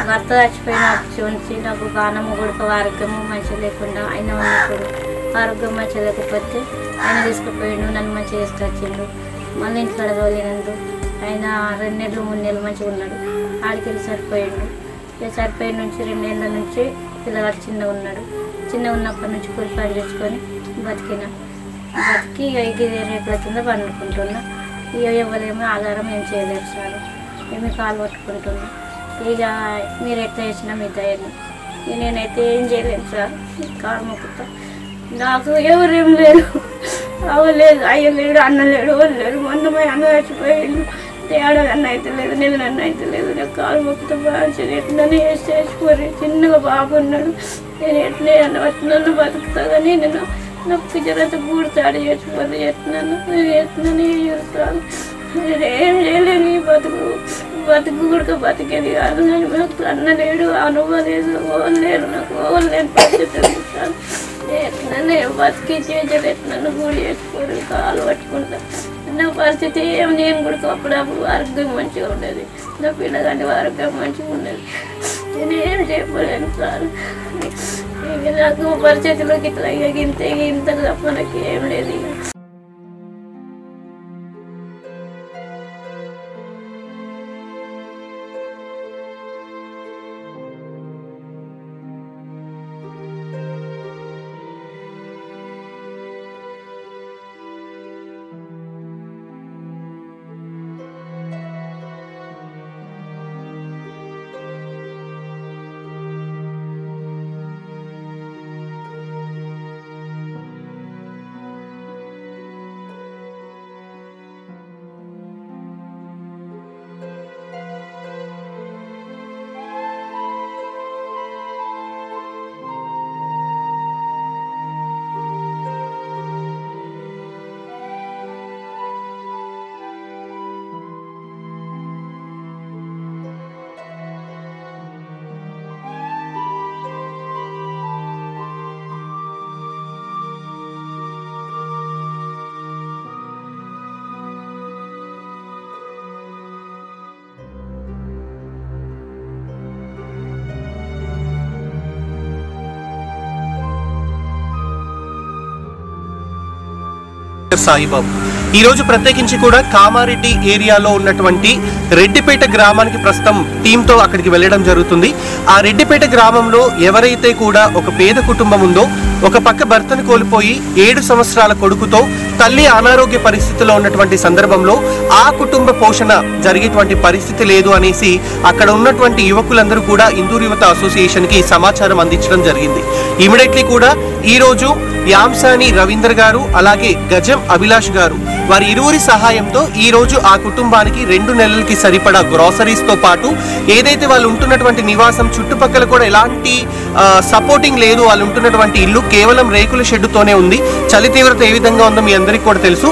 భర్త చచ్చిపోయినప్పటి నుంచి నాకు గానము కొడుకు ఆరోగ్యము మంచిగా లేకుండా ఆయన ఉన్నప్పుడు ఆరోగ్యం మంచిగా లేకపోతే ఆయన తీసుకుపోయిండు, నన్ను మంచిగా చేసుకొచ్చిండు. మళ్ళీ ఇంట్లో తోలినందు ఆయన 2 నెలలు 3 నెలలు మంచిగా ఉన్నాడు. ఆడికి వెళ్ళి చనిపోయిండు. చనిపోయిన నుంచి 2 ఏళ్ళ నుంచి పిల్లగాడు చిన్నగా ఉన్నాడు. చిన్నగా ఉన్నప్పటి నుంచి కూలి పని చేసుకొని బతికి ఇక రేపుల కింద పండుకుంటున్నా. ఇక ఎవరేమో ఆధారం ఏం చేయలేరు సార్. మేము కాలు పట్టుకుంటున్నాం. ఇక మీరు ఎట్లా చేసినా మీ దయని నేనైతే ఏం చేయలేను సార్. కాలు మొక్కుతా. నాకు ఎవరేం లేరు, అవ్వలేదు, అయ్యలేడు, అన్న లేడు, లేరు. మొన్న అన్న చచ్చిపోయిండు. ఏడాది అన్న అయితే లేదు, నెల అన్న అయితే లేదు. నాకు కాలు మొక్కుతా బాగా ఎట్లనే చేసుకోరు. చిన్నగా బాబు ఉన్నాడు. నేను ఎట్లే అన్న వచ్చిన బతుకుతా కానీ నేను నొప్పి జరత కూడతాడు చచ్చిపోతే ఎట్లనే చూస్తాను. నేనేం చేయలేను. ఈ బతుకు కూడా బతికేది కాదు. నాకు అన్న లేడు, అనుభవలేదు, ఓవలేరు, నాకు ఓవలేని పరిస్థితి సార్. ఎట్లనే బతికి చేసాడు, ఎట్లన్నా కూడా చేసుకోరు. కాలు పట్టుకుంటా. నా పరిస్థితి ఏం నేను కూడా అప్పుడప్పుడు ఆరోగ్యం మంచిగా ఉండేది. నా పిల్లగాంటి ఆరోగ్యం మంచిగా ఉండేది. నేనేం చెప్పలేను సార్. ఇక నాకు పరిస్థితిలోకి ఇట్లా ఇంత తప్ప నాకు ఏం లేదు. సాయిబాబు ఈ రోజు ప్రత్యేకించి కూడా కామారెడ్డి ఏరియాలో ఉన్నటువంటి రెడ్డిపేట గ్రామానికి ప్రస్తుతం టీంతో అక్కడికి వెళ్ళడం జరుగుతుంది. ఆ రెడ్డిపేట గ్రామంలో ఎవరైతే కూడా ఒక పేద కుటుంబం ఉందో, ఒక పక్క భర్తను కోల్పోయి 7 సంవత్సరాల కొడుకుతో తల్లి అనారోగ్య పరిస్థితిలో ఉన్నటువంటి సందర్భంలో ఆ కుటుంబ పోషణ జరిగేటువంటి పరిస్థితి లేదు అనేసి అక్కడ ఉన్నటువంటి యువకులందరూ కూడా హిందూ యువత అసోసియేషన్ కి సమాచారం అందించడం జరిగింది. ఇమిడియట్లీ కూడా ఈ రోజు యాంసాని రవీంద్ర గారు అలాగే గజం అభిలాష్ గారు వారి ఇరువురి సహాయంతో ఈ రోజు ఆ కుటుంబానికి 2 నెలలకి సరిపడా గ్రోసరీస్ తో పాటు ఏదైతే వాళ్ళు ఉంటున్నటువంటి నివాసం చుట్టుపక్కల కూడా ఎలాంటి సపోర్టింగ్ లేదు. వాళ్ళు ఉంటున్నటువంటి ఇల్లు కేవలం రేకుల షెడ్డుతోనే ఉంది. చలి తీవ్రత ఏ విధంగా ఉందో మీ అందరికీ కూడా తెలుసు.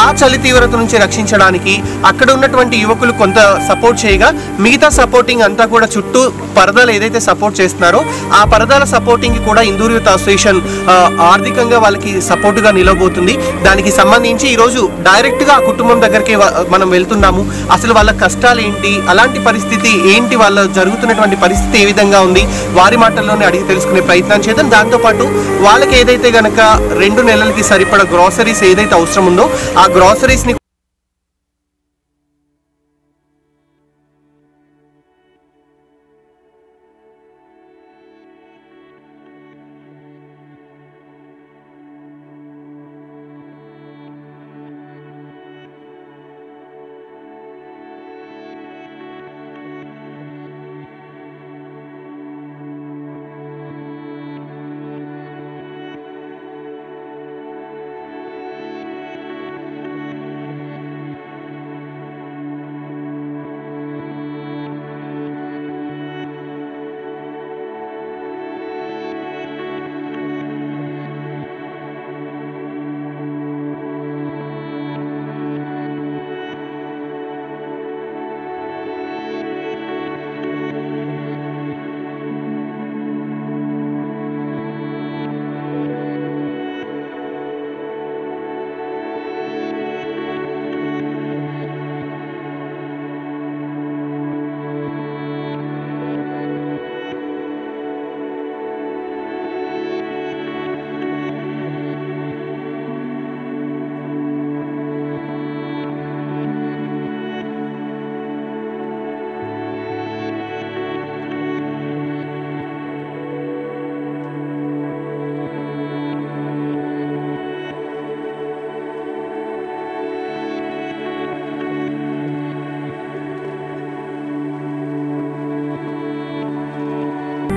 ఆ చలి తీవ్రత నుంచి రక్షించడానికి అక్కడ ఉన్నటువంటి యువకులు కొంత సపోర్ట్ చేయగా మిగతా సపోర్టింగ్ అంతా కూడా చుట్టూ పరదాలు ఏదైతే సపోర్ట్ చేస్తున్నారో ఆ పరదాల సపోర్టింగ్ కూడా హిందూ యూత్ అసోసియేషన్ ఆర్థికంగా వాళ్ళకి సపోర్ట్ గా నిలవబోతుంది. దానికి సంబంధించి ఈ రోజు డైరెక్ట్ గా ఆ కుటుంబం దగ్గరికి మనం వెళ్తున్నాము. అసలు వాళ్ళ కష్టాలు ఏంటి, అలాంటి పరిస్థితి ఏంటి, వాళ్ళ జరుగుతున్నటువంటి పరిస్థితి ఏ విధంగా ఉంది, వారి మాటల్లోనే అడిగి తెలుసుకునే ప్రయత్నం చేద్దాం. దాంతో పాటు వాళ్ళకి ఏదైతే గనక 2 నెలలకి సరిపడా గ్రోసరీస్ ఏదైతే అవసరం ఉందో ఆ గ్రోసరీస్ ని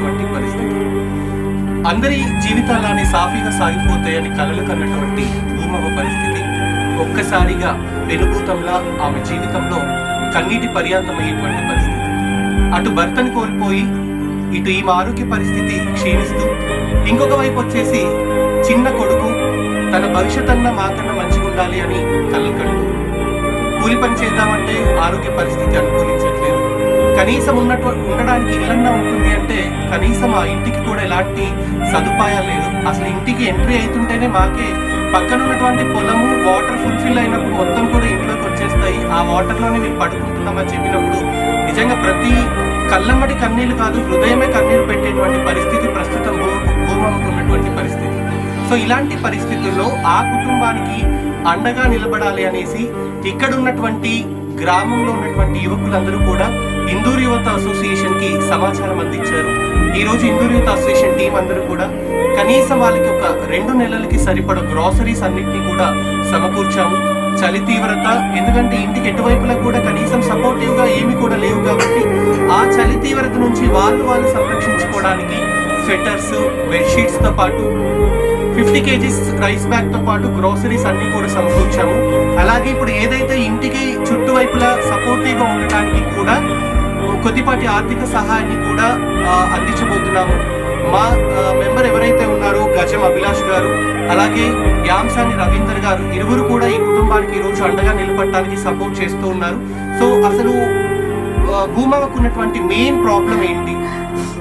ఉన్నటువంటి పరిస్థితి. అందరి జీవితాలని సాఫీగా సాగిపోతాయని కలలు కన్నటువంటి భూమవ్వ పరిస్థితి ఒక్కసారిగా పెనుభూతంలా ఆమె జీవితంలో కన్నీటి పర్యాంతమయ్యేటువంటి పరిస్థితి. అటు భర్తని కోల్పోయి ఇటు ఈమె ఆరోగ్య పరిస్థితి క్షీణిస్తూ, ఇంకొక వైపు వచ్చేసి చిన్న కొడుకు తన భవిష్యత్ అన్న మాకన్నా మంచిగా ఉండాలి అని కలలు కంటూ కూలి పని చేద్దామంటే ఆరోగ్య పరిస్థితి అనుకూలించట్లేదు. కనీసం ఉండడానికి ఇల్లన్నా ఉంటుంది అంటే కనీసం ఆ ఇంటికి కూడా ఎలాంటి సదుపాయాలు లేదు. అసలు ఇంటికి ఎంట్రీ అవుతుంటేనే మాకే పక్కన ఉన్నటువంటి పొలము వాటర్ ఫుల్ఫిల్ అయినప్పుడు మొత్తం కూడా ఇంట్లోకి వచ్చేస్తాయి. ఆ వాటర్లోనే మేము పడుకుంటున్నామని చెప్పినప్పుడు నిజంగా ప్రతి కళ్ళమ్మటి కన్నీళ్లు కాదు, హృదయమే కన్నీరు పెట్టేటువంటి పరిస్థితి ప్రస్తుతం భూమమ్మకు ఉన్నటువంటి పరిస్థితి. సో ఇలాంటి పరిస్థితుల్లో ఆ కుటుంబానికి అండగా నిలబడాలి అనేసి ఇక్కడ ఉన్నటువంటి గ్రామంలో ఉన్నటువంటి యువకులందరూ కూడా ఇందూరు యువత అసోసియేషన్ కి సమాచారం అందించారు. ఈ రోజు ఇందూరు యువత అసోసియేషన్ టీం అందరూ కూడా కనీసం వాళ్ళకి ఒక 2 నెలలకి సరిపడ గ్రాసరీస్ అన్నిటినీ కూడా సమకూర్చాము. చలి తీవ్రత, ఎందుకంటే ఇంటికి ఎటువైపులా కూడా కనీసం సపోర్టివ్ గా ఏమి కూడా లేవు కాబట్టి ఆ చలి తీవ్రత నుంచి వాళ్ళు సంరక్షించుకోవడానికి స్వెటర్స్, బెడ్షీట్స్ తో పాటు 50 kgs రైస్ బ్యాగ్ తో పాటు గ్రోసరీస్ అన్ని కూడా సమకూర్చాము. అలాగే ఇప్పుడు ఏదైతే ఇంటికి చుట్టువైపులా సపోర్టివ్ గా ఉండటానికి కూడా కొద్దిపాటి ఆర్థిక సహాయాన్ని కూడా అందించబోతున్నాము. మా మెంబర్ ఎవరైతే ఉన్నారో గజం అభిలాష్ గారు, అలాగే యాంసాని రవీందర్ గారు, ఇరువురు కూడా ఈ కుటుంబానికి ఈ రోజు అండగా నిలబడటానికి సపోర్ట్ చేస్తూ ఉన్నారు. సో అసలు భూమవ్వకు ఉన్నటువంటి మెయిన్ ప్రాబ్లం ఏంటి,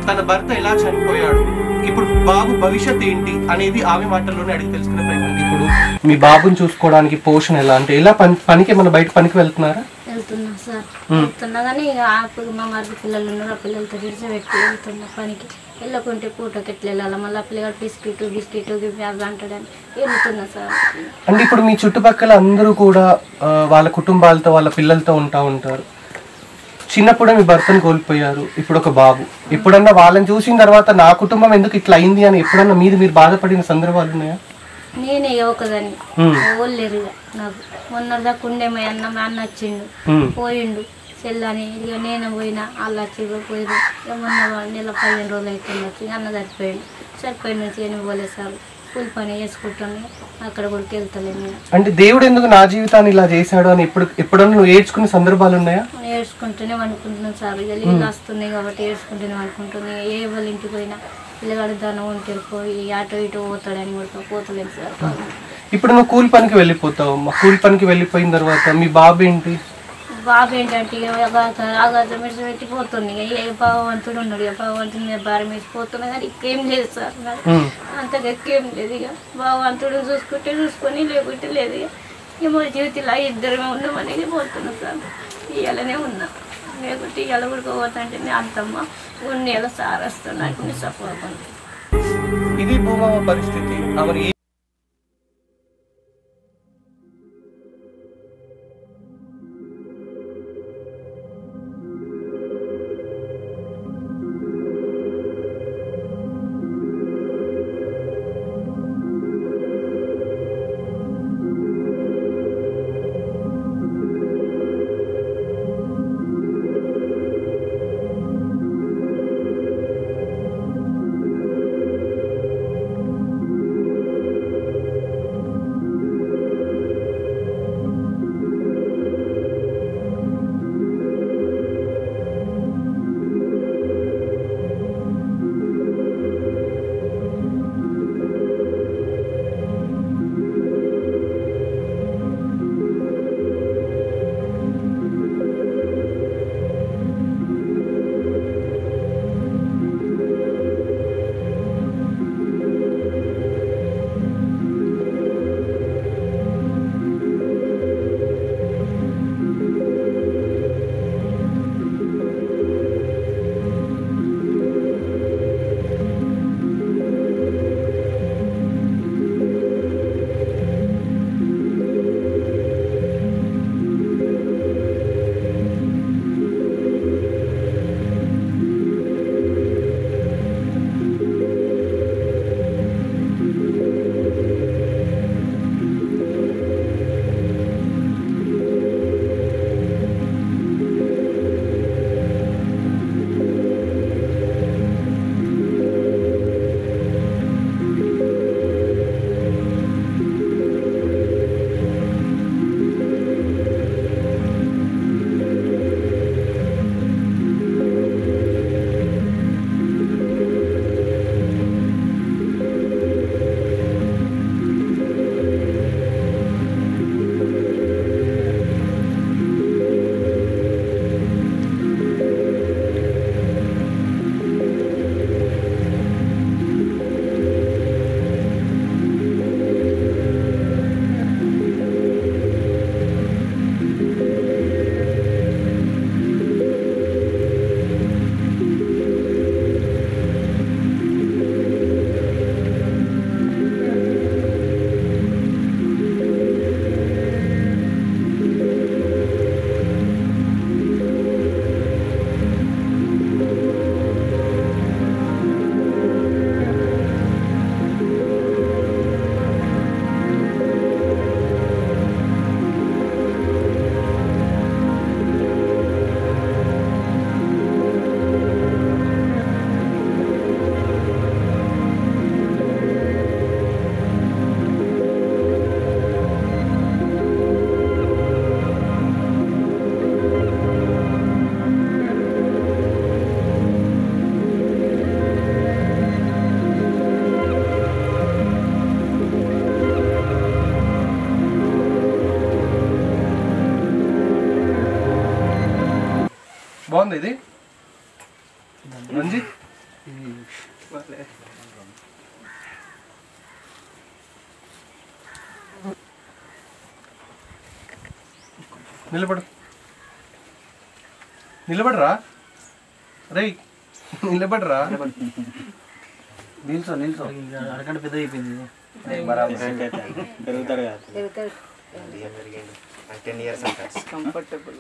తన భర్త ఎలా చనిపోయాడు, ఇప్పుడు బాబు భవిష్యత్ ఏంటి అనేది ఆమె మాటల్లోనే అడిగి తెలుసుకునే ప్రయత్నం. ఇప్పుడు మీ బాబుని చూసుకోవడానికి పోషణ ఎలా, అంటే ఎలా పనికి మన బయట పనికి వెళ్తున్నారా? వెళ్తున్నా సార్, వెళ్తున్నా కానీ ఇక మా మరిది పిల్లలు ఉన్నారు, ఆ పిల్లలతో విడిచిపెట్టి వెళ్తున్నా పనికి. వెళ్ళకుంటే పూటకి ఎట్లా వెళ్ళాలి, మళ్ళీ పిల్లగాడు బిస్కెట్ అవి అంటాడని వెళ్తున్నా సార్. అంటే ఇప్పుడు మీ చుట్టుపక్కల అందరూ కూడా వాళ్ళ కుటుంబాలతో వాళ్ళ పిల్లలతో ఉంటారు. చిన్నప్పుడే మీ భర్తను కోల్పోయారు, ఇప్పుడు ఒక బాబు. ఎప్పుడన్నా వాళ్ళని చూసిన తర్వాత నా కుటుంబం ఎందుకు ఇట్లా అయింది అని ఎప్పుడన్నా మీరు బాధపడిన సందర్భాలు ఉన్నాయా? నేనే ఒకదాన్ని, ఓళ్ళేరు నాకు. మొన్నదాకా ఉండే మా అన్న వచ్చిండు, పోయిండు చెల్లని. ఇక నేను పోయినా, వాళ్ళు వచ్చి పోయిరు. ఇక మొన్న నెల 15 రోజులు అవుతుంది. అన్న సరిపోయిన నుంచి నేను పోలేదు సార్, కూలి పని చేసుకుంటాను, అక్కడ కూడా వెళ్తలేను. అంటే దేవుడు ఎందుకు నా జీవితాన్ని ఇలా చేశాడు అని ఎప్పుడన్నా నువ్వు ఏడ్చుకునే సందర్భాలు ఉన్నాయా? ఏడ్చుకుంటూనే అనుకుంటున్నాను సార్. ఇక నీళ్ళు వస్తున్నాయి కాబట్టి ఏడ్చుకుంటూనే అనుకుంటున్నాను. ఏ వాళ్ళ ఇంటికి పోయినా పిల్లగాడు దానం ఉంటే పోయి అటు ఇటు పోతాడని కూడా పోతలేదు సార్. ఇప్పుడు నువ్వు కూలి పనికి వెళ్ళిపోతావు, కూలి పనికి వెళ్ళిపోయిన తర్వాత మీ బాబు ఏంటి? బాబు ఏంటంటే అగాధం మీద పెట్టిపోతుంది. ఏ భగవంతుడు ఉన్నాడు, ఇక భగవంతుడి మీద భారం వేసిపోతున్నా కానీ ఇంకేం లేదు సార్. అంతగా ఎక్కేం లేదు. ఇక భగవంతుడు చూసుకొని లేకుంటే లేదు. ఇక మా జీవితంలో ఇద్దరమే ఉన్నామనేది పోతున్నాం సార్. ఇవాళనే ఉన్నా, లేకుంటే ఇవాళ ఉడకపోతుంటే అంతమ్మ ఉన్నేళ్ళ సార్ వస్తున్నా సపోర్ట్. ఇది భూమవ్వ పరిస్థితి. బాగుంది ఇది రంజిత్. నిలబడరా రే, నిలబడరా. నిల్చో అరగంట పెద్ద అయిపోయింది. పెరుగుతాడు కదా పెరుగుతాడు. 10 years అంటారు. కంఫర్టబుల్.